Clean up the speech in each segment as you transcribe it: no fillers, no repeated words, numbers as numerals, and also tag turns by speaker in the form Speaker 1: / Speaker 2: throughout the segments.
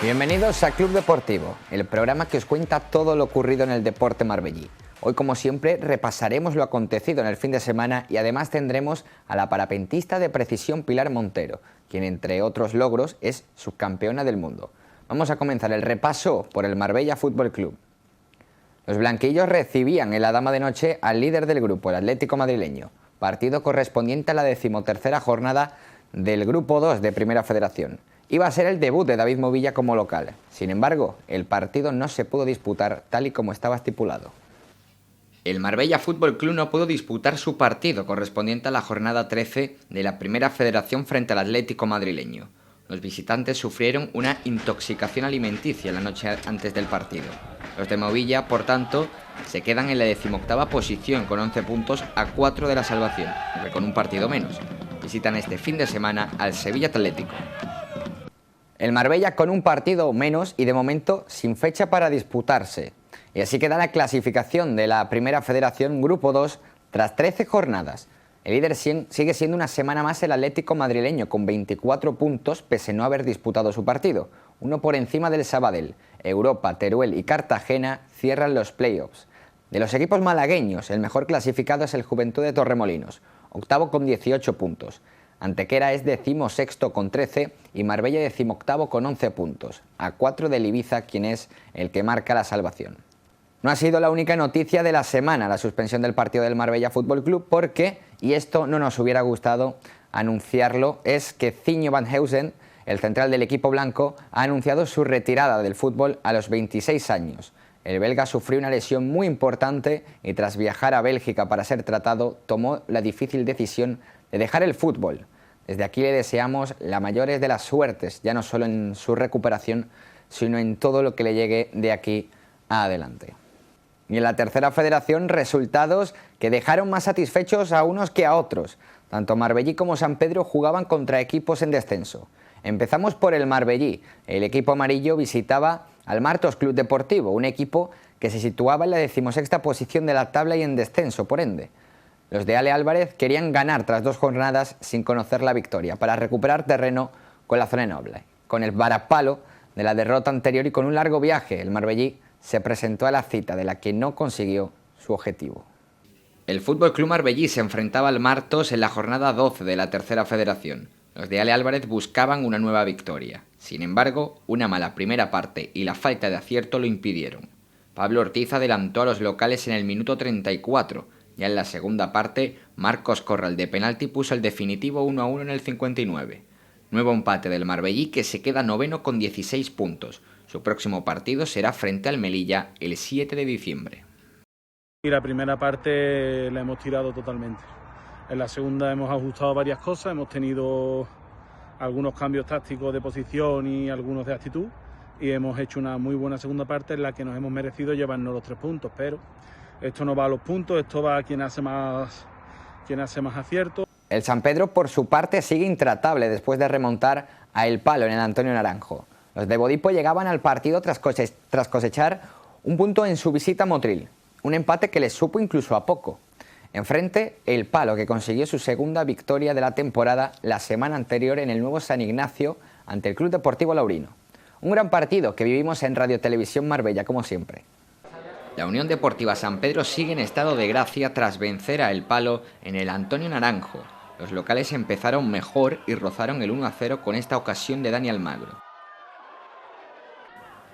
Speaker 1: Bienvenidos a Club Deportivo, el programa que os cuenta todo lo ocurrido en el deporte marbellí. Hoy, como siempre, repasaremos lo acontecido en el fin de semana y además tendremos a la parapentista de precisión Pilar Montero, quien entre otros logros es subcampeona del mundo. Vamos a comenzar el repaso por el Marbella Fútbol Club. Los blanquillos recibían en la dama de noche al líder del grupo, el Atlético madrileño, partido correspondiente a la 13ª jornada del Grupo 2 de Primera Federación. Iba a ser el debut de David Movilla como local. Sin embargo, el partido no se pudo disputar tal y como estaba estipulado. El Marbella Fútbol Club no pudo disputar su partido correspondiente a la jornada 13 de la Primera Federación frente al Atlético madrileño. Los visitantes sufrieron una intoxicación alimenticia la noche antes del partido. Los de Movilla, por tanto, se quedan en la 18ª posición con 11 puntos a 4 de la salvación, aunque con un partido menos. Visitan este fin de semana al Sevilla Atlético. El Marbella con un partido menos y de momento sin fecha para disputarse. Y así queda la clasificación de la Primera Federación Grupo 2 tras 13 jornadas. El líder sigue siendo una semana más el Atlético madrileño con 24 puntos pese a no haber disputado su partido. Uno por encima del Sabadell. Europa, Teruel y Cartagena cierran los playoffs. De los equipos malagueños, el mejor clasificado es el Juventud de Torremolinos, octavo con 18 puntos. Antequera es 16º con 13 y Marbella 18º con 11 puntos, a 4 del Ibiza, quien es el que marca la salvación. No ha sido la única noticia de la semana la suspensión del partido del Marbella Fútbol Club porque, y esto no nos hubiera gustado anunciarlo, es que Zinho Van Heusen, el central del equipo blanco, ha anunciado su retirada del fútbol a los 26 años. El belga sufrió una lesión muy importante y tras viajar a Bélgica para ser tratado, tomó la difícil decisión de dejar el fútbol. Desde aquí le deseamos la mayor de las suertes, ya no solo en su recuperación, sino en todo lo que le llegue de aquí a adelante. Y en la Tercera Federación, resultados que dejaron más satisfechos a unos que a otros. Tanto Marbellí como San Pedro jugaban contra equipos en descenso. Empezamos por el Marbellí. El equipo amarillo visitaba al Martos Club Deportivo, un equipo que se situaba en la 16ª posición de la tabla y en descenso, por ende. Los de Ale Álvarez querían ganar tras 2 jornadas sin conocer la victoria, para recuperar terreno con la zona noble. Con el varapalo de la derrota anterior y con un largo viaje, el Marbellí se presentó a la cita de la que no consiguió su objetivo. El Fútbol Club Marbellí se enfrentaba al Martos en la jornada 12 de la Tercera Federación. Los de Ale Álvarez buscaban una nueva victoria. Sin embargo, una mala primera parte y la falta de acierto lo impidieron. Pablo Ortiz adelantó a los locales en el minuto 34. Ya en la segunda parte, Marcos Corral de penalti puso el definitivo 1-1 en el 59. Nuevo empate del Marbellí que se queda noveno con 16 puntos. Su próximo partido será frente al Melilla el 7 de diciembre.
Speaker 2: Y la primera parte la hemos tirado totalmente. En la segunda hemos ajustado varias cosas, hemos tenido algunos cambios tácticos de posición y algunos de actitud y hemos hecho una muy buena segunda parte en la que nos hemos merecido llevarnos los 3 puntos, pero esto no va a los puntos, esto va a quien hace más acierto. El
Speaker 1: San Pedro, por su parte, sigue intratable después de remontar a El Palo en el Antonio Naranjo. Los de Bodipo llegaban al partido tras cosechar un punto en su visita a Motril, un empate que les supo incluso a poco. Enfrente, El Palo, que consiguió su segunda victoria de la temporada la semana anterior en el nuevo San Ignacio ante el Club Deportivo Laurino. Un gran partido que vivimos en Radio Televisión Marbella, como siempre. La Unión Deportiva San Pedro sigue en estado de gracia tras vencer a El Palo en el Antonio Naranjo. Los locales empezaron mejor y rozaron el 1-0 con esta ocasión de Dani Almagro.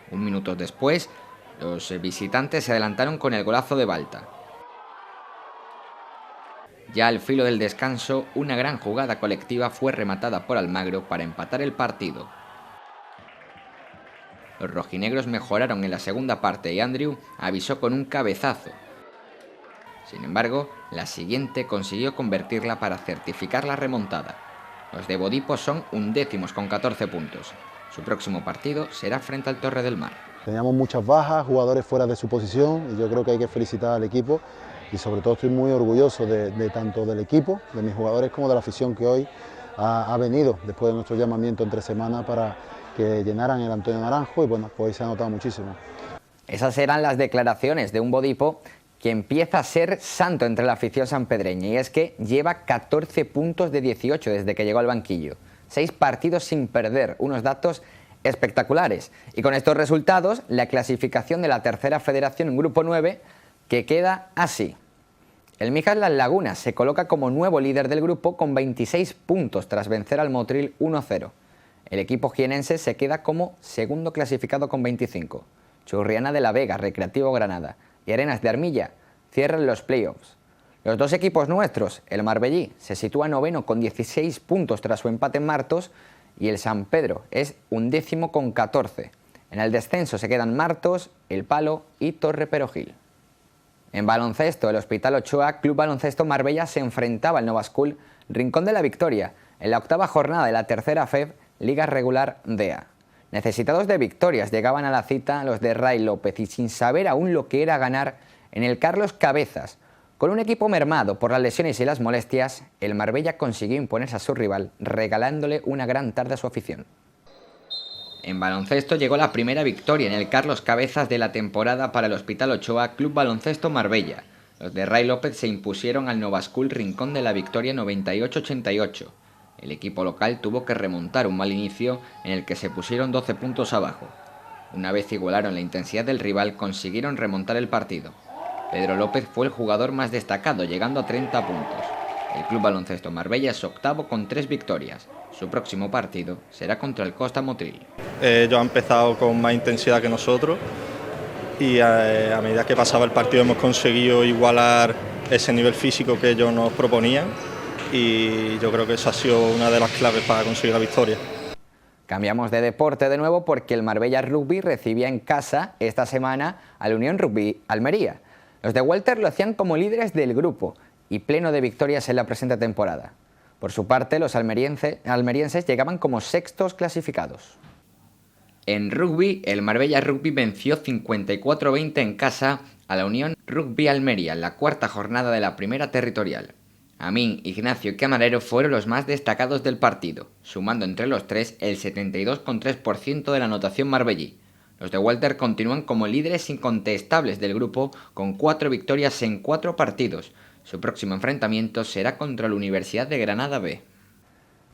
Speaker 1: Un minuto después, los visitantes se adelantaron con el golazo de Balta. Ya al filo del descanso, una gran jugada colectiva fue rematada por Almagro para empatar el partido. Los rojinegros mejoraron en la segunda parte y Andrew avisó con un cabezazo. Sin embargo, la siguiente consiguió convertirla para certificar la remontada. Los de Bodipo son 11º con 14 puntos. Su próximo partido será frente al Torre del Mar.
Speaker 3: Teníamos muchas bajas, jugadores fuera de su posición y yo creo que hay que felicitar al equipo y sobre todo estoy muy orgulloso de tanto del equipo, de mis jugadores como de la afición que hoy ha venido después de nuestro llamamiento entre semanas para que llenaran el Antonio Naranjo y bueno, pues hoy se ha notado muchísimo.
Speaker 1: Esas eran las declaraciones de un Bodipo que empieza a ser santo entre la afición sanpedreña y es que lleva 14 puntos de 18 desde que llegó al banquillo. 6 partidos sin perder, unos datos espectaculares. Y con estos resultados, la clasificación de la tercera federación en grupo 9, que queda así. El Mijas Las Lagunas se coloca como nuevo líder del grupo con 26 puntos tras vencer al Motril 1-0. El equipo jienense se queda como segundo clasificado con 25. Churriana de la Vega, Recreativo Granada y Arenas de Armilla cierran los playoffs. Los dos equipos nuestros, el Marbellí se sitúa noveno con 16 puntos tras su empate en Martos y el San Pedro es 11º con 14. En el descenso se quedan Martos, El Palo y Torre Perojil. En baloncesto, el Hospital Ochoa Club Baloncesto Marbella se enfrentaba al Nova School Rincón de la Victoria en la octava jornada de la tercera FEB Liga Regular DEA. Necesitados de victorias llegaban a la cita los de Ray López y sin saber aún lo que era ganar en el Carlos Cabezas. Con un equipo mermado por las lesiones y las molestias, el Marbella consiguió imponerse a su rival, regalándole una gran tarde a su afición. En baloncesto llegó la primera victoria en el Carlos Cabezas de la temporada para el Hospital Ochoa Club Baloncesto Marbella. Los de Ray López se impusieron al Nova School Rincón de la Victoria 98-88. El equipo local tuvo que remontar un mal inicio en el que se pusieron 12 puntos abajo. Una vez igualaron la intensidad del rival, consiguieron remontar el partido. Pedro López fue el jugador más destacado, llegando a 30 puntos. El Club Baloncesto Marbella es octavo con 3 victorias. Su próximo partido será contra el Costa Motril.
Speaker 4: Ellos han empezado con más intensidad que nosotros y a medida que pasaba el partido hemos conseguido igualar ese nivel físico que ellos nos proponían y yo creo que esa ha sido una de las claves para conseguir la victoria.
Speaker 1: Cambiamos de deporte de nuevo porque el Marbella Rugby recibía en casa esta semana al Unión Rugby Almería. Los de Walter lo hacían como líderes del grupo y pleno de victorias en la presente temporada. Por su parte, los almerienses llegaban como sextos clasificados. En rugby, el Marbella Rugby venció 54-20 en casa a la Unión Rugby Almería en la cuarta jornada de la primera territorial. Amín, Ignacio y Camarero fueron los más destacados del partido, sumando entre los tres el 72,3% de la anotación marbellí. Los de Walter continúan como líderes incontestables del grupo con 4 victorias en 4 partidos. Su próximo enfrentamiento será contra la Universidad de Granada B.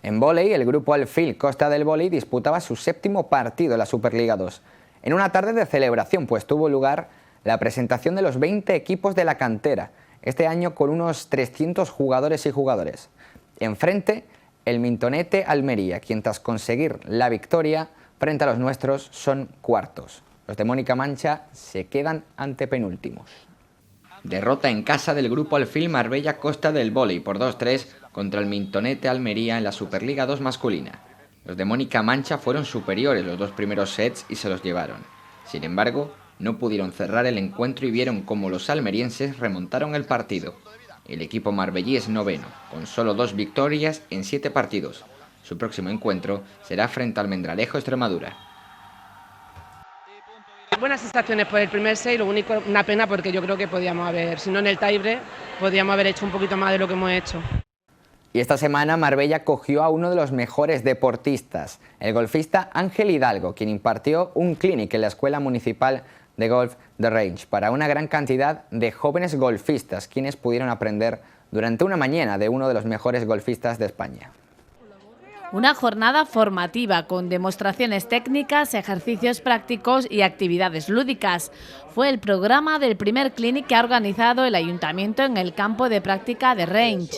Speaker 1: En vóley, el grupo Alfil Costa del Vóley disputaba su 7º partido en la Superliga 2. En una tarde de celebración, pues tuvo lugar la presentación de los 20 equipos de la cantera, este año con unos 300 jugadores y jugadores. Enfrente, el Mintonete Almería, quien tras conseguir la victoria frente a los nuestros son cuartos. Los de Mónica Mancha se quedan antepenúltimos. Derrota en casa del grupo Alfil Marbella Costa del Vóley por 2-3 contra el Mintonete Almería en la Superliga 2 masculina. Los de Mónica Mancha fueron superiores los 2 primeros sets y se los llevaron. Sin embargo, no pudieron cerrar el encuentro y vieron cómo los almerienses remontaron el partido. El equipo marbellí es noveno, con solo 2 victorias en 7 partidos. Su próximo encuentro será frente al Almendralejo Extremadura.
Speaker 5: Buenas sensaciones por el primer set, lo único, una pena porque yo creo que podíamos haber, si no en el tiebreak, podíamos haber hecho un poquito más de lo que hemos hecho.
Speaker 1: Y esta semana Marbella cogió a uno de los mejores deportistas, el golfista Ángel Hidalgo, quien impartió un clinic en la Escuela Municipal de Golf The Range para una gran cantidad de jóvenes golfistas, quienes pudieron aprender durante una mañana de uno de los mejores golfistas de España.
Speaker 6: Una jornada formativa con demostraciones técnicas, ejercicios prácticos y actividades lúdicas. Fue el programa del primer clinic que ha organizado el Ayuntamiento en el campo de práctica de Range.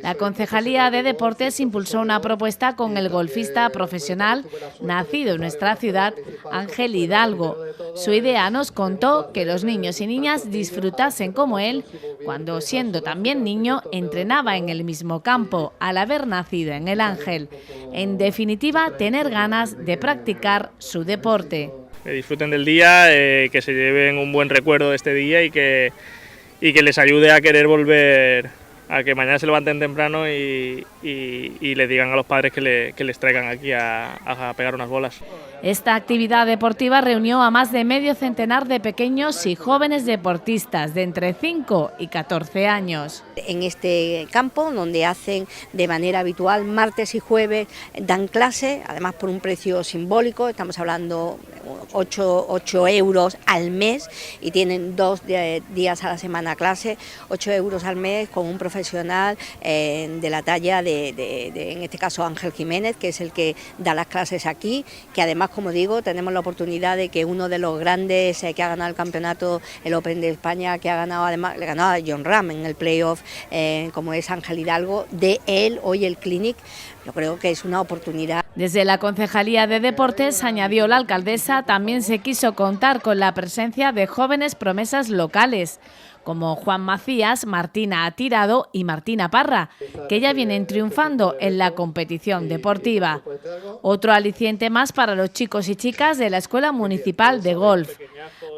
Speaker 6: La Concejalía de Deportes impulsó una propuesta con el golfista profesional nacido en nuestra ciudad, Ángel Hidalgo. Su idea, nos contó, que los niños y niñas disfrutasen como él cuando, siendo también niño, entrenaba en el mismo campo al haber nacido en el Ángel. En definitiva, tener ganas de practicar su deporte.
Speaker 7: Que disfruten del día, que se lleven un buen recuerdo de este día y que les ayude a querer volver, a que mañana se levanten temprano y les digan a los padres que les traigan aquí a pegar unas bolas.
Speaker 6: Esta actividad deportiva reunió a más de medio centenar de pequeños y jóvenes deportistas de entre 5 y 14 años.
Speaker 8: En este campo, donde hacen de manera habitual martes y jueves, dan clase, además por un precio simbólico, estamos hablando 8 euros al mes, y tienen 2 días a la semana clase, 8 euros al mes con un profesor profesional de la talla en este caso Ángel Jiménez, que es el que da las clases aquí, que además, como digo, tenemos la oportunidad de que uno de los grandes que ha ganado el campeonato, el Open de España, que ha ganado además, le ganó a Jon Rahm en el playoff, como es Ángel Hidalgo, de él hoy el clinic. Yo creo que es una oportunidad.
Speaker 6: Desde la Concejalía de Deportes, añadió la alcaldesa, también se quiso contar con la presencia de jóvenes promesas locales, como Juan Macías, Martina Tirado y Martina Parra, que ya vienen triunfando en la competición deportiva. Otro aliciente más para los chicos y chicas de la Escuela Municipal de Golf.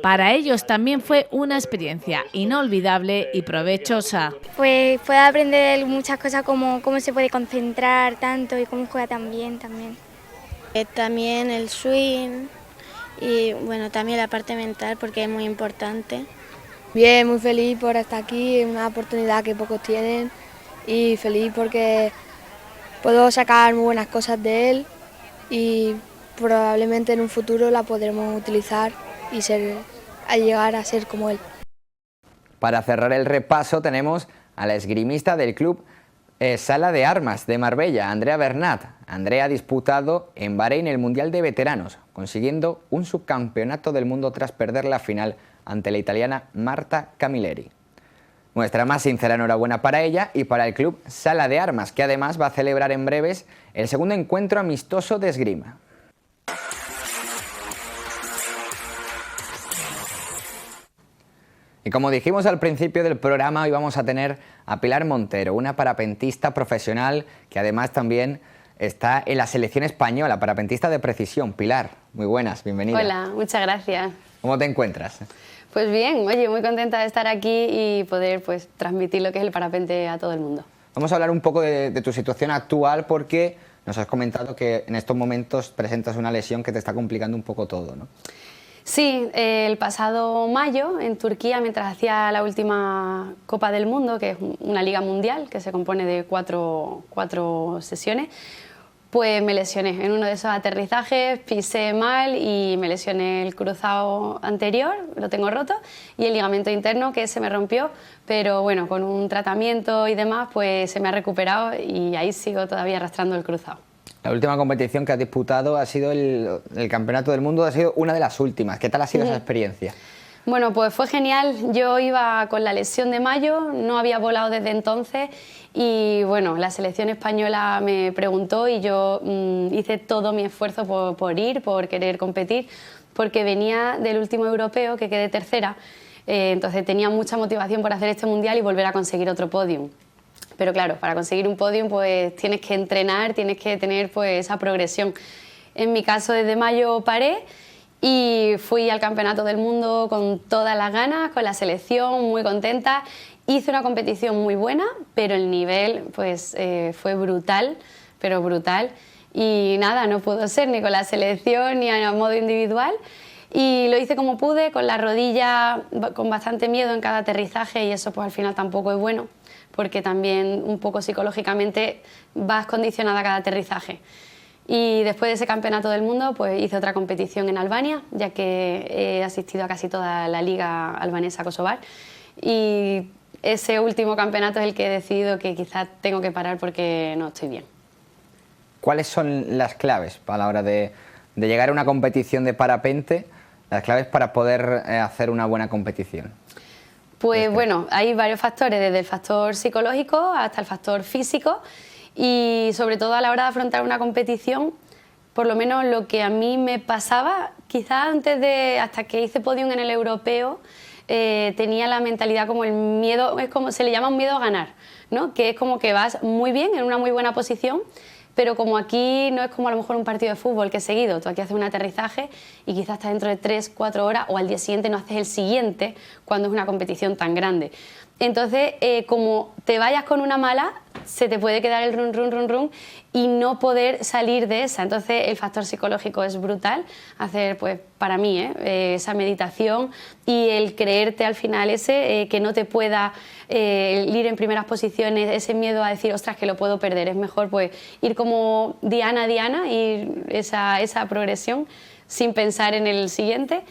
Speaker 6: Para ellos también fue una experiencia inolvidable y provechosa.
Speaker 9: Pues puedo aprender muchas cosas, como cómo se puede concentrar tanto y cómo juega tan bien también. También el swing y bueno, también la parte mental, porque es muy importante.
Speaker 10: Bien, muy feliz por estar aquí, es una oportunidad que pocos tienen, y feliz porque puedo sacar muy buenas cosas de él y probablemente en un futuro la podremos utilizar y llegar a ser como él.
Speaker 1: Para cerrar el repaso tenemos a la esgrimista del club Sala de Armas de Marbella, Andrea Bernat. Andrea ha disputado en Bahrein el Mundial de Veteranos, consiguiendo un subcampeonato del mundo tras perder la final ante la italiana Marta Camilleri. Nuestra más sincera enhorabuena para ella y para el club Sala de Armas, que además va a celebrar en breves el segundo encuentro amistoso de esgrima. Y como dijimos al principio del programa, hoy vamos a tener a Pilar Montero, una parapentista profesional que además también está en la selección española, parapentista de precisión. Pilar, muy buenas, bienvenida.
Speaker 11: Hola, muchas gracias.
Speaker 1: ¿Cómo te encuentras?
Speaker 11: Pues bien, oye, muy contenta de estar aquí y poder pues transmitir lo que es el parapente a todo el mundo.
Speaker 1: Vamos a hablar un poco de tu situación actual, porque nos has comentado que en estos momentos presentas una lesión que te está complicando un poco todo, ¿no?
Speaker 11: Sí, el pasado mayo en Turquía, mientras hacía la última Copa del Mundo, que es una liga mundial que se compone de cuatro sesiones, pues me lesioné en uno de esos aterrizajes, pisé mal y me lesioné el cruzado anterior, lo tengo roto, y el ligamento interno, que se me rompió, pero bueno, con un tratamiento y demás pues se me ha recuperado y ahí sigo todavía arrastrando el cruzado.
Speaker 1: La última competición que has disputado ha sido el Campeonato del Mundo, ha sido una de las últimas. ¿Qué tal ha sido esa experiencia?
Speaker 11: Bueno, pues fue genial. Yo iba con la lesión de mayo, no había volado desde entonces y bueno, la selección española me preguntó y yo hice todo mi esfuerzo por ir, por querer competir, porque venía del último europeo, que quedé tercera, entonces tenía mucha motivación por hacer este mundial y volver a conseguir otro podium. Pero claro, para conseguir un podium pues tienes que entrenar, tienes que tener pues esa progresión. En mi caso desde mayo paré y fui al Campeonato del Mundo con todas las ganas, con la selección, muy contenta. Hice una competición muy buena, pero el nivel pues fue brutal, pero brutal. Y nada, no pudo ser ni con la selección ni a modo individual. Y lo hice como pude, con la rodilla con bastante miedo en cada aterrizaje, y eso pues al final tampoco es bueno, porque también un poco psicológicamente vas condicionada a cada aterrizaje. Y después de ese Campeonato del Mundo pues hice otra competición en Albania, ya que he asistido a casi toda la liga albanesa kosovar, y ese último campeonato es el que he decidido que quizás tengo que parar porque no estoy bien.
Speaker 1: ¿Cuáles son las claves a la hora de llegar a una competición de parapente, las claves para poder hacer una buena competición?
Speaker 11: Pues bueno, hay varios factores, desde el factor psicológico hasta el factor físico, y sobre todo a la hora de afrontar una competición, por lo menos lo que a mí me pasaba, quizás hasta que hice podium en el europeo, tenía la mentalidad como el miedo, es como se le llama un miedo a ganar, ¿no? Que es como que vas muy bien, en una muy buena posición, pero como aquí no es como a lo mejor un partido de fútbol que es seguido, tú aquí haces un aterrizaje y quizás estás dentro de 3-4 horas o al día siguiente no haces el siguiente cuando es una competición tan grande. Entonces, como te vayas con una mala, se te puede quedar el run, run, run, run y no poder salir de esa. Entonces, el factor psicológico es brutal, hacer, pues, para mí, esa meditación y el creerte al final que no te pueda ir en primeras posiciones, ese miedo a decir, ostras, que lo puedo perder. Es mejor, pues, ir como Diana, ir esa progresión sin pensar en el siguiente,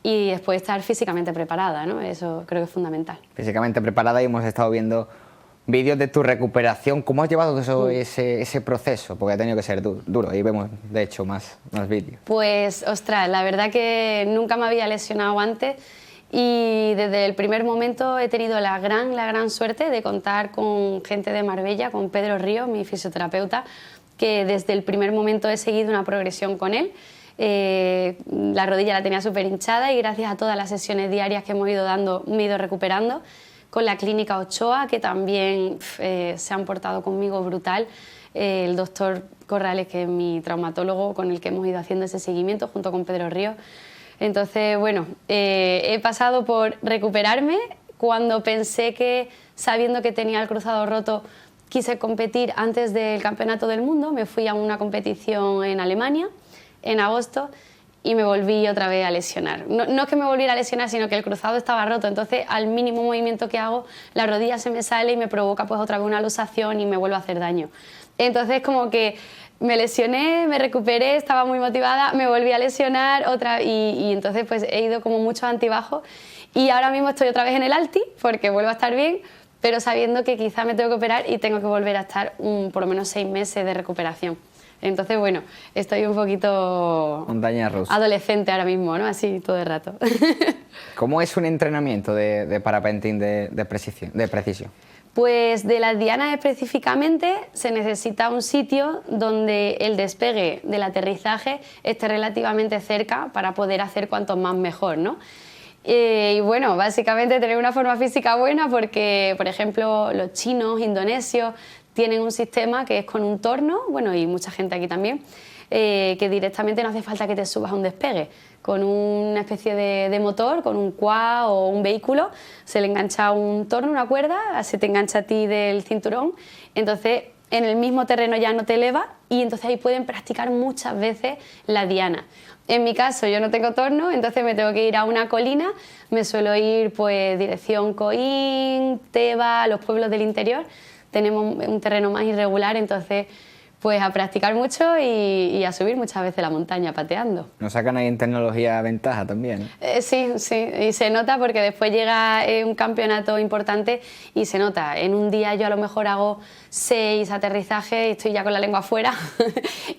Speaker 11: y después estar físicamente preparada, ¿no? Eso creo que es fundamental.
Speaker 1: Físicamente preparada, y hemos estado viendo vídeos de tu recuperación. ¿Cómo has llevado ese proceso? Porque ha tenido que ser duro. Ahí vemos, de hecho, más vídeos.
Speaker 11: Pues, ostras, la verdad que nunca me había lesionado antes y desde el primer momento he tenido la gran suerte de contar con gente de Marbella, con Pedro Ríos, mi fisioterapeuta, que desde el primer momento he seguido una progresión con él. La rodilla la tenía súper hinchada y gracias a todas las sesiones diarias que hemos ido dando me he ido recuperando. Con la clínica Ochoa, que también se han portado conmigo brutal. El doctor Corrales, que es mi traumatólogo, con el que hemos ido haciendo ese seguimiento junto con Pedro Ríos. Entonces, bueno, he pasado por recuperarme. Cuando pensé que, sabiendo que tenía el cruzado roto, quise competir antes del Campeonato del Mundo, me fui a una competición en Alemania en agosto y me volví otra vez a lesionar. No es que me volviera a lesionar, sino que el cruzado estaba roto, entonces al mínimo movimiento que hago, la rodilla se me sale y me provoca pues otra vez una luxación y me vuelve a hacer daño. Entonces como que me lesioné, me recuperé, estaba muy motivada, me volví a lesionar y entonces pues he ido como mucho antibajos y ahora mismo estoy otra vez en el alti porque vuelvo a estar bien, pero sabiendo que quizá me tengo que operar y tengo que volver a estar por lo menos 6 meses de recuperación. Entonces, bueno, estoy un poquito
Speaker 1: montaña rusa,
Speaker 11: adolescente ahora mismo, ¿no? Así todo el rato.
Speaker 1: ¿Cómo es un entrenamiento de parapenting de precisión?
Speaker 11: Pues de las dianas específicamente se necesita un sitio donde el despegue del aterrizaje esté relativamente cerca para poder hacer cuanto más mejor, ¿no? Y bueno, básicamente tener una forma física buena porque, por ejemplo, los chinos, indonesios, tienen un sistema que es con un torno, bueno, y mucha gente aquí también, que directamente no hace falta que te subas a un despegue. Con una especie de motor, con un quad o un vehículo, se le engancha un torno, una cuerda, se te engancha a ti del cinturón, entonces en el mismo terreno ya no te eleva y entonces ahí pueden practicar muchas veces la diana. En mi caso yo no tengo torno, entonces me tengo que ir a una colina, me suelo ir pues dirección Coín, Teba, los pueblos del interior. Tenemos un terreno más irregular, entonces pues a practicar mucho y a subir muchas veces la montaña pateando.
Speaker 1: ¿Nos sacan ahí en tecnología ventaja también?
Speaker 11: Sí, y se nota porque después llega un campeonato importante y se nota. En un día yo a lo mejor hago 6 aterrizajes y estoy ya con la lengua afuera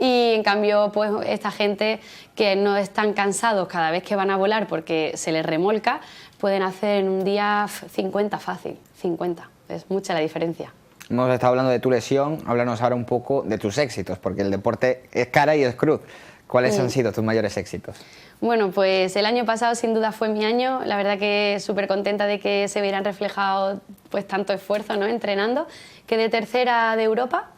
Speaker 11: y en cambio pues esta gente que no están cansados cada vez que van a volar porque se les remolca, pueden hacer en un día 50 fácil, 50, es mucha la diferencia.
Speaker 1: Hemos estado hablando de tu lesión, háblanos ahora un poco de tus éxitos, porque el deporte es cara y es cruz. ¿Cuáles han sido tus mayores éxitos?
Speaker 11: Bueno, pues el año pasado sin duda fue mi año, la verdad que súper contenta de que se vieran reflejado pues tanto esfuerzo, ¿no?, entrenando. Quedé tercera de Europa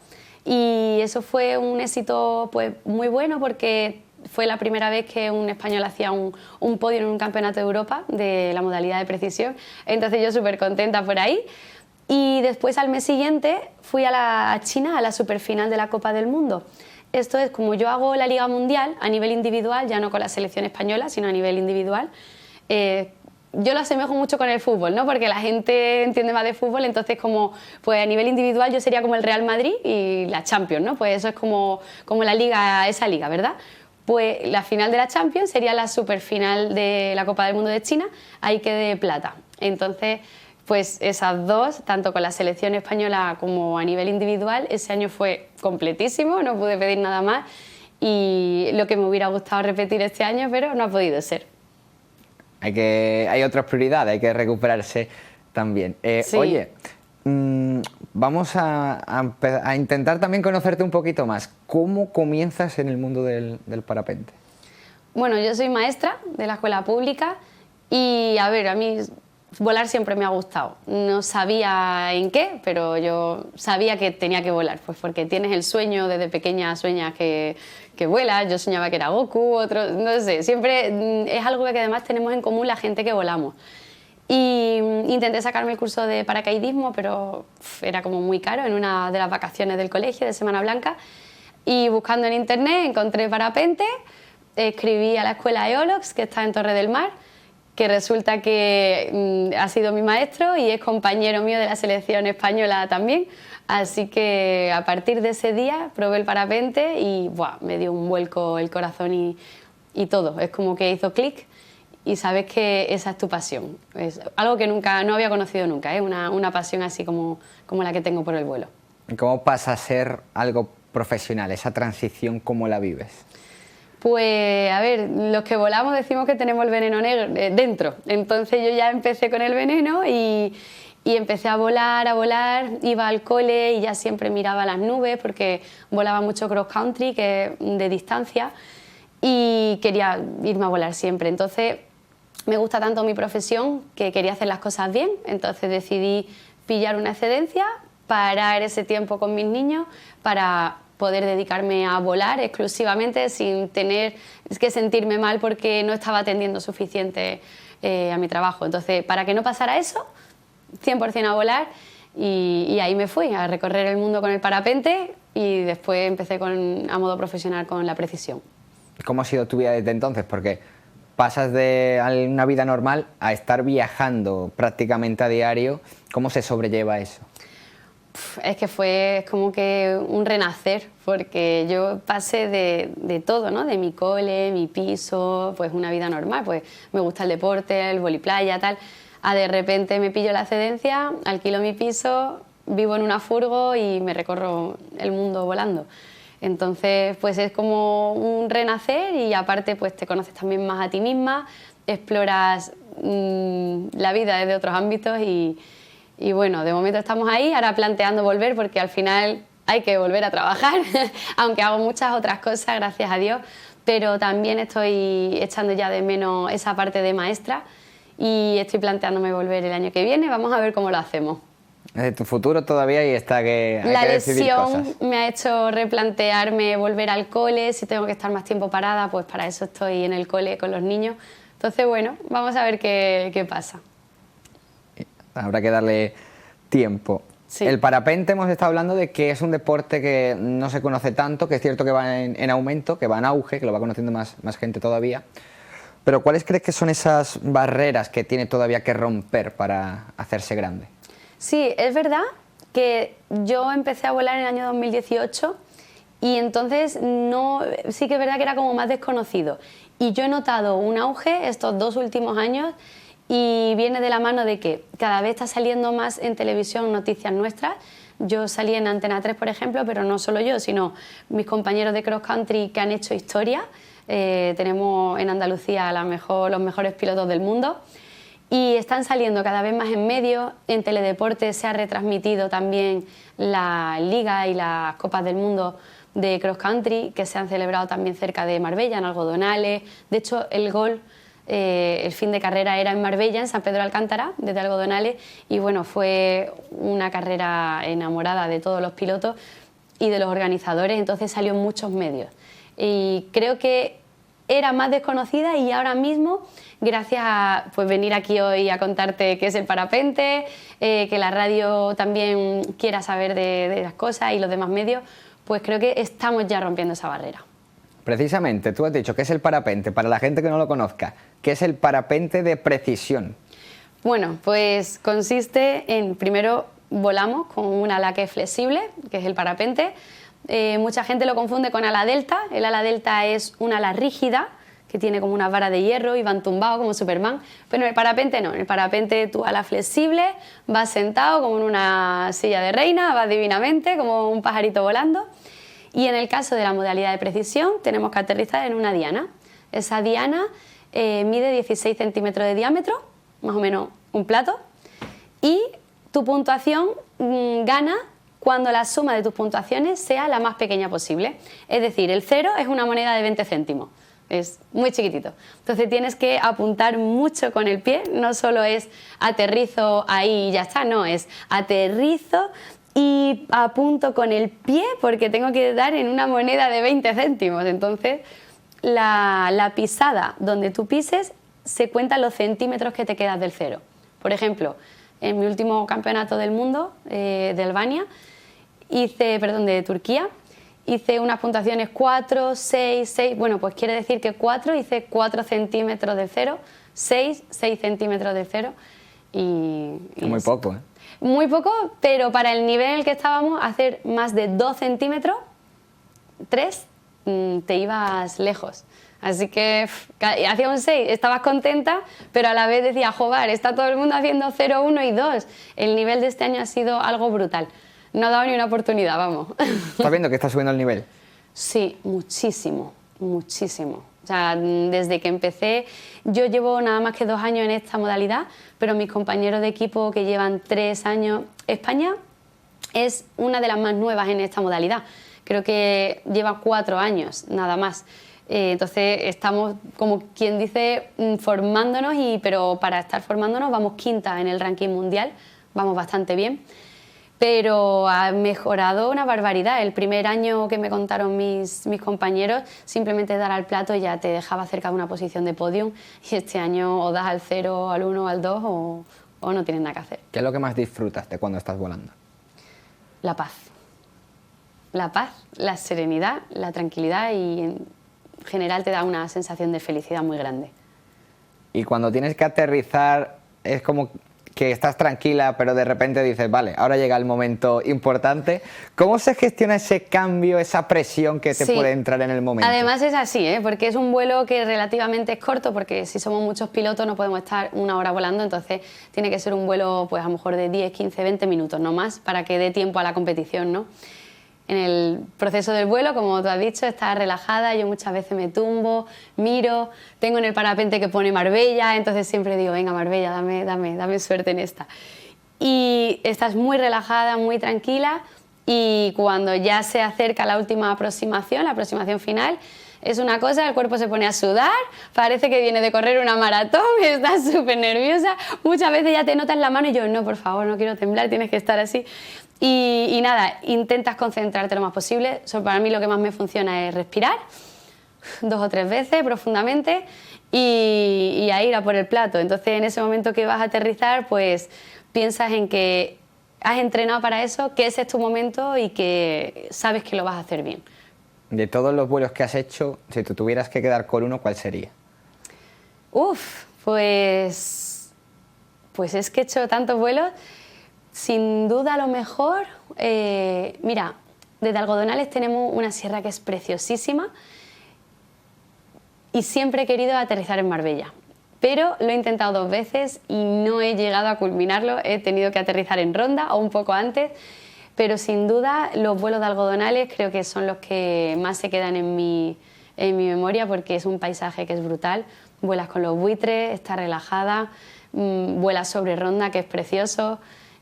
Speaker 11: y eso fue un éxito pues muy bueno porque fue la primera vez que un español hacía un podio en un campeonato de Europa de la modalidad de precisión, entonces yo súper contenta por ahí. Y después al mes siguiente fui a China a la superfinal de la Copa del Mundo. Esto es como yo hago la Liga Mundial a nivel individual, ya no con la selección española, sino a nivel individual. Yo lo asemejo mucho con el fútbol, ¿no?, porque la gente entiende más de fútbol, entonces como pues a nivel individual yo sería como el Real Madrid y la Champions, ¿no? Pues eso es como la liga, esa liga, ¿verdad? Pues la final de la Champions sería la superfinal de la Copa del Mundo de China, ahí quedé plata. Entonces, pues esas dos, tanto con la selección española como a nivel individual, ese año fue completísimo, no pude pedir nada más y lo que me hubiera gustado repetir este año, pero no ha podido ser.
Speaker 1: Hay otras prioridades, hay que recuperarse también. Sí. Oye, vamos a intentar también conocerte un poquito más. ¿Cómo comienzas en el mundo del parapente?
Speaker 11: Bueno, yo soy maestra de la escuela pública y, a ver, a mí volar siempre me ha gustado. No sabía en qué, pero yo sabía que tenía que volar, pues porque tienes el sueño, desde pequeña sueñas que vuelas, yo soñaba que era Goku, otro, no sé, siempre es algo que además tenemos en común la gente que volamos. Y intenté sacarme el curso de paracaidismo, pero era como muy caro en una de las vacaciones del colegio de Semana Blanca, y buscando en internet encontré parapente, escribí a la escuela EOLOX, que está en Torre del Mar, que resulta que ha sido mi maestro y es compañero mío de la selección española también. Así que a partir de ese día probé el parapente y ¡buah!, me dio un vuelco el corazón y todo. Es como que hizo clic y sabes que esa es tu pasión. Es algo que no había conocido nunca, una pasión así como la que tengo por el vuelo.
Speaker 1: ¿Cómo pasa a ser algo profesional? ¿Esa transición cómo la vives?
Speaker 11: Pues, a ver, los que volamos decimos que tenemos el veneno negro dentro. Entonces yo ya empecé con el veneno y empecé a volar, iba al cole y ya siempre miraba las nubes porque volaba mucho cross country, que es de distancia, y quería irme a volar siempre. Entonces me gusta tanto mi profesión que quería hacer las cosas bien, entonces decidí pillar una excedencia, parar ese tiempo con mis niños para poder dedicarme a volar exclusivamente sin tener que sentirme mal porque no estaba atendiendo suficiente a mi trabajo. Entonces, para que no pasara eso, 100% a volar y ahí me fui a recorrer el mundo con el parapente y después empecé a modo profesional con la precisión.
Speaker 1: ¿Cómo ha sido tu vida desde entonces? Porque pasas de una vida normal a estar viajando prácticamente a diario. ¿Cómo se sobrelleva eso?
Speaker 11: Es que fue como que un renacer, porque yo pasé de todo, ¿no? De mi cole, mi piso, pues una vida normal, pues me gusta el deporte, el voliplaya, tal, a de repente me pillo la excedencia, alquilo mi piso, vivo en una furgo y me recorro el mundo volando. Entonces, pues es como un renacer y aparte pues te conoces también más a ti misma, exploras la vida desde otros ámbitos y bueno, de momento estamos ahí, ahora planteando volver porque al final hay que volver a trabajar, aunque hago muchas otras cosas, gracias a Dios, pero también estoy echando ya de menos esa parte de maestra y estoy planteándome volver el año que viene, vamos a ver cómo lo hacemos.
Speaker 1: De tu futuro todavía y está que hay
Speaker 11: la
Speaker 1: que decidir cosas.
Speaker 11: lesión me ha hecho replantearme volver al cole, si tengo que estar más tiempo parada, pues para eso estoy en el cole con los niños. Entonces, bueno, vamos a ver qué pasa.
Speaker 1: Habrá que darle tiempo. Sí. El parapente hemos estado hablando de que es un deporte que no se conoce tanto, que es cierto que va en aumento, que va en auge, que lo va conociendo más gente todavía. Pero ¿cuáles crees que son esas barreras que tiene todavía que romper para hacerse grande?
Speaker 11: Sí, es verdad que yo empecé a volar en el año 2018 y entonces sí que es verdad que era como más desconocido. Y yo he notado un auge estos 2 últimos años y viene de la mano de que cada vez está saliendo más en televisión noticias nuestras. Yo salí en Antena 3, por ejemplo, pero no solo yo, sino mis compañeros de cross country que han hecho historia. Tenemos en Andalucía los mejores pilotos del mundo. Y están saliendo cada vez más en medios, en Teledeporte se ha retransmitido también la Liga y las Copas del Mundo de Cross Country, que se han celebrado también cerca de Marbella, en Algodonales. De hecho, el fin de carrera era en Marbella, en San Pedro de Alcántara, desde Algodonales, y bueno, fue una carrera enamorada de todos los pilotos y de los organizadores, entonces salió en muchos medios. Y creo que era más desconocida y ahora mismo, gracias a pues, venir aquí hoy a contarte qué es el parapente, que la radio también quiera saber de las cosas y los demás medios, pues creo que estamos ya rompiendo esa barrera.
Speaker 1: Precisamente, tú has dicho que es el parapente, para la gente que no lo conozca, ¿qué es el parapente de precisión?
Speaker 11: Bueno, pues consiste en, primero volamos con un ala que es flexible, que es el parapente. Mucha gente lo confunde con ala delta. El ala delta es un ala rígida que tiene como una vara de hierro y van tumbado como Superman, pero en el parapente no, en el parapente tu ala flexible, vas sentado como en una silla de reina, vas divinamente como un pajarito volando. Y en el caso de la modalidad de precisión tenemos que aterrizar en una diana. Esa diana mide 16 centímetros de diámetro, más o menos un plato, y tu puntuación gana cuando la suma de tus puntuaciones sea la más pequeña posible. Es decir, el 0 es una moneda de 20 céntimos, es muy chiquitito. Entonces tienes que apuntar mucho con el pie, no solo es aterrizo ahí y ya está, no, es aterrizo y apunto con el pie porque tengo que dar en una moneda de 20 céntimos. Entonces la pisada donde tú pises se cuentan los centímetros que te quedas del 0. Por ejemplo, en mi último campeonato del mundo de Albania, de Turquía, hice unas puntuaciones 4, 6, 6, bueno, pues quiere decir que 4 hice 4 centímetros del 0, 6 centímetros del 0 y
Speaker 1: muy poco, ¿eh?
Speaker 11: Muy poco, pero para el nivel en el que estábamos, hacer más de 2 centímetros, 3, te ibas lejos. Así que hacía un 6, estabas contenta, pero a la vez decía, joder, está todo el mundo haciendo 0, 1 y 2. El nivel de este año ha sido algo brutal. No ha dado ni una oportunidad, vamos.
Speaker 1: ¿Estás viendo que está subiendo el nivel?
Speaker 11: Sí, muchísimo, muchísimo. O sea, desde que empecé, yo llevo nada más que 2 años en esta modalidad, pero mis compañeros de equipo que llevan 3 años... España es una de las más nuevas en esta modalidad. Creo que lleva 4 años, nada más. Entonces estamos, como quien dice, formándonos, pero para estar formándonos vamos quinta en el ranking mundial, vamos bastante bien. Pero ha mejorado una barbaridad. El primer año que me contaron mis compañeros, simplemente dar al plato ya te dejaba cerca de una posición de podium, y este año o das al 0, al 1, al 2 o no tienes nada que hacer.
Speaker 1: ¿Qué es lo que más disfrutas de cuando estás volando?
Speaker 11: La paz. La paz, la serenidad, la tranquilidad, y en general te da una sensación de felicidad muy grande.
Speaker 1: Y cuando tienes que aterrizar es como que estás tranquila, pero de repente dices, vale, ahora llega el momento importante. ¿Cómo se gestiona ese cambio, esa presión que te puede entrar en el momento?
Speaker 11: Además es así, porque es un vuelo que relativamente es corto, porque si somos muchos pilotos no podemos estar 1 hora volando, entonces tiene que ser un vuelo pues a lo mejor de 10, 15, 20 minutos, no más, para que dé tiempo a la competición, ¿no? En el proceso del vuelo, como tú has dicho, estás relajada, yo muchas veces me tumbo, miro, tengo en el parapente que pone Marbella, entonces siempre digo, venga Marbella, dame suerte en esta. Y estás muy relajada, muy tranquila, y cuando ya se acerca la última aproximación, la aproximación final, es una cosa, el cuerpo se pone a sudar, parece que viene de correr una maratón, estás súper nerviosa, muchas veces ya te notas la mano y yo, no, por favor, no quiero temblar, tienes que estar así. Y nada, intentas concentrarte lo más posible. Para mí lo que más me funciona es respirar 2 o 3 veces profundamente y a ir a por el plato. Entonces en ese momento que vas a aterrizar, pues piensas en que has entrenado para eso, que ese es tu momento y que sabes que lo vas a hacer bien.
Speaker 1: De todos los vuelos que has hecho, si te tuvieras que quedar con uno, ¿cuál sería?
Speaker 11: Pues es que he hecho tantos vuelos. Sin duda a lo mejor, mira, desde Algodonales tenemos una sierra que es preciosísima y siempre he querido aterrizar en Marbella, pero lo he intentado 2 veces y no he llegado a culminarlo, he tenido que aterrizar en Ronda o un poco antes, pero sin duda los vuelos de Algodonales creo que son los que más se quedan en mi memoria, porque es un paisaje que es brutal, vuelas con los buitres, estás relajada, vuelas sobre Ronda, que es precioso.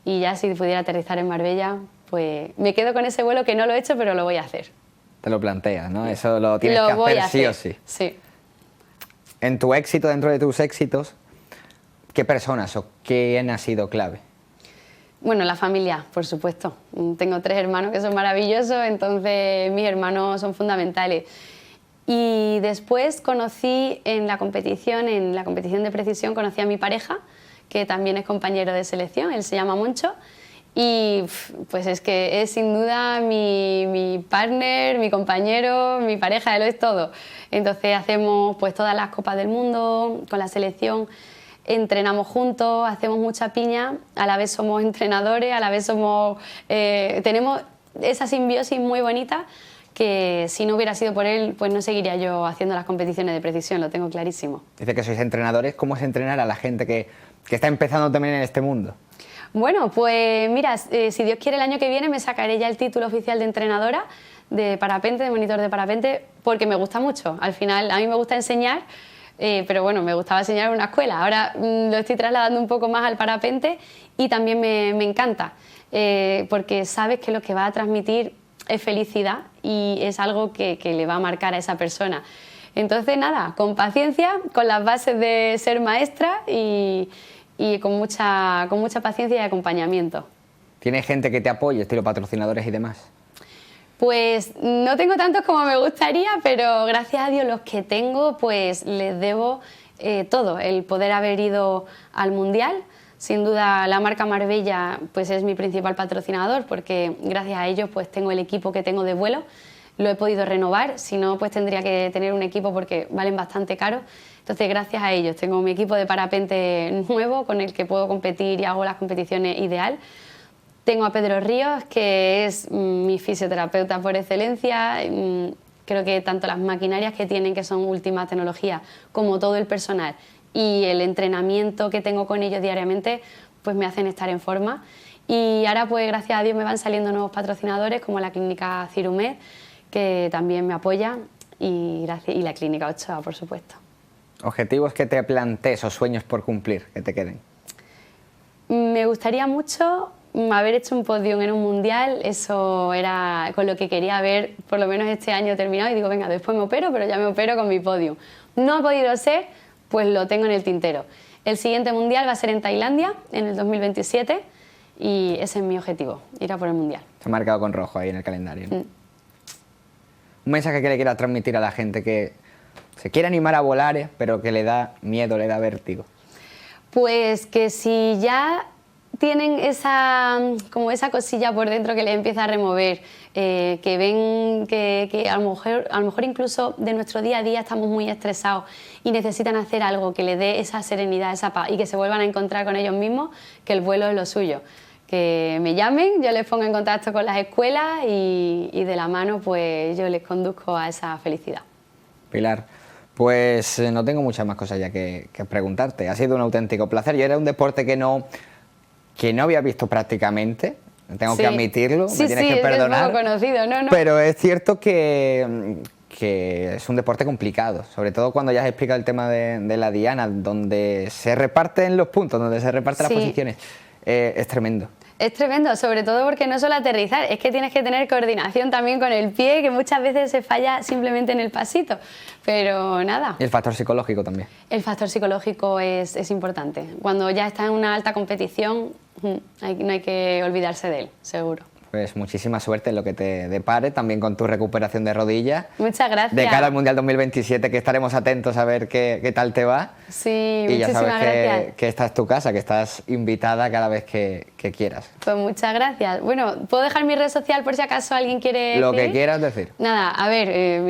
Speaker 11: Y ya si pudiera aterrizar en Marbella, pues me quedo con ese vuelo, que no lo he hecho, pero lo voy a hacer.
Speaker 1: Te lo planteas, ¿no? Eso lo tienes que hacer sí o sí.
Speaker 11: Sí.
Speaker 1: En tu éxito, dentro de tus éxitos, ¿qué personas o quién ha sido clave?
Speaker 11: Bueno, la familia, por supuesto. Tengo 3 hermanos que son maravillosos, entonces mis hermanos son fundamentales. Y después conocí en la competición de precisión, conocí a mi pareja, que también es compañero de selección, él se llama Moncho, y pues es que es sin duda mi partner, mi compañero, mi pareja, él lo es todo. Entonces hacemos pues todas las copas del mundo con la selección, entrenamos juntos, hacemos mucha piña, a la vez somos entrenadores, a la vez tenemos esa simbiosis muy bonita, que si no hubiera sido por él, pues no seguiría yo haciendo las competiciones de precisión, lo tengo clarísimo.
Speaker 1: Dice que sois entrenadores, ¿cómo es entrenar a la gente que está empezando también en este mundo?
Speaker 11: Bueno, pues mira, si Dios quiere el año que viene me sacaré ya el título oficial de entrenadora de parapente, de monitor de parapente, porque me gusta mucho. Al final a mí me gusta enseñar, pero bueno, me gustaba enseñar en una escuela. Ahora lo estoy trasladando un poco más al parapente y también me encanta, porque sabes que lo que va a transmitir es felicidad y es algo que le va a marcar a esa persona. Entonces nada, con paciencia, con las bases de ser maestra y con mucha paciencia y acompañamiento.
Speaker 1: ¿Tienes gente que te apoye, estilo patrocinadores y demás?
Speaker 11: Pues no tengo tantos como me gustaría, pero gracias a Dios los que tengo, pues les debo todo. El poder haber ido al Mundial, sin duda la marca Marbella pues es mi principal patrocinador, porque gracias a ellos pues tengo el equipo que tengo de vuelo, lo he podido renovar, si no pues tendría que tener un equipo porque valen bastante caro. Entonces gracias a ellos tengo mi equipo de parapente nuevo con el que puedo competir y hago las competiciones ideal. Tengo a Pedro Ríos, que es mi fisioterapeuta por excelencia, Creo que tanto las maquinarias que tienen, que son última tecnología, como todo el personal y el entrenamiento que tengo con ellos diariamente, pues me hacen estar en forma. Y ahora, pues gracias a Dios, me van saliendo nuevos patrocinadores como la clínica Cirumed, que también me apoya, y la clínica Ochoa, por supuesto.
Speaker 1: ¿Objetivos que te plantees o sueños por cumplir que te queden?
Speaker 11: Me gustaría mucho haber hecho un podium en un mundial, eso era con lo que quería haber por lo menos este año terminado, y digo, venga, después me opero, pero ya me opero con mi podium. No ha podido ser, pues lo tengo en el tintero. El siguiente mundial va a ser en Tailandia, en el 2027, y ese es mi objetivo, ir a por el mundial.
Speaker 1: Se ha marcado con rojo ahí en el calendario, ¿no? Un mensaje que le quieras transmitir a la gente que se quiere animar a volar, pero que le da miedo, le da vértigo.
Speaker 11: Pues que si ya tienen esa cosilla por dentro que les empieza a remover, que ven que a lo mejor incluso de nuestro día a día estamos muy estresados y necesitan hacer algo que les dé esa serenidad, esa paz, y que se vuelvan a encontrar con ellos mismos, que el vuelo es lo suyo. Que me llamen, yo les pongo en contacto con las escuelas y de la mano pues yo les conduzco a esa felicidad.
Speaker 1: Pilar, pues no tengo muchas más cosas ya que preguntarte. Ha sido un auténtico placer. Yo era un deporte que no había visto prácticamente, tengo que admitirlo, me tienes que perdonar.
Speaker 11: Es poco conocido, no.
Speaker 1: Pero es cierto que es un deporte complicado, sobre todo cuando ya has explicado el tema de la diana, donde se reparten los puntos, donde se reparten las posiciones. Es tremendo.
Speaker 11: Es tremendo, sobre todo porque no solo aterrizar, es que tienes que tener coordinación también con el pie, que muchas veces se falla simplemente en el pasito, pero nada.
Speaker 1: Y el factor psicológico también.
Speaker 11: El factor psicológico es importante. Cuando ya estás en una alta competición, no hay que olvidarse de él, seguro.
Speaker 1: Pues muchísima suerte en lo que te depare, también con tu recuperación de rodilla.
Speaker 11: Muchas gracias.
Speaker 1: De cara al Mundial 2027, que estaremos atentos a ver qué tal te va.
Speaker 11: Sí,
Speaker 1: y ya
Speaker 11: muchísimas
Speaker 1: sabes que esta es tu casa, que estás invitada cada vez que quieras.
Speaker 11: Pues muchas gracias. Bueno, ¿puedo dejar mi red social por si acaso alguien quiere
Speaker 1: Lo
Speaker 11: escribir?
Speaker 1: que quieras decir.
Speaker 11: Nada, a ver,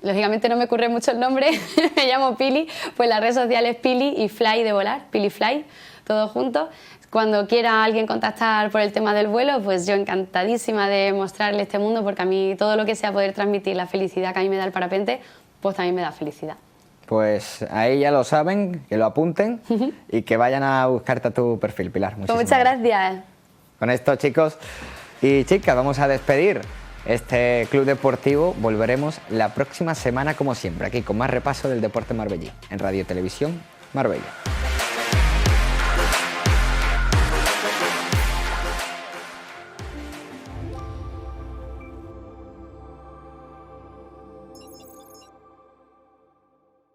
Speaker 11: lógicamente no me ocurre mucho el nombre, me llamo Pili, pues la red social es Pili y Fly de volar, Pili Fly, todo junto. Cuando quiera alguien contactar por el tema del vuelo, pues yo encantadísima de mostrarle este mundo, porque a mí todo lo que sea poder transmitir la felicidad que a mí me da el parapente, pues también me da felicidad.
Speaker 1: Pues ahí ya lo saben, que lo apunten y que vayan a buscarte a tu perfil, Pilar.
Speaker 11: Pues muchas gracias.
Speaker 1: Con esto, chicos y chicas, vamos a despedir este club deportivo. Volveremos la próxima semana, como siempre, aquí con más repaso del deporte marbellí en Radio Televisión Marbella.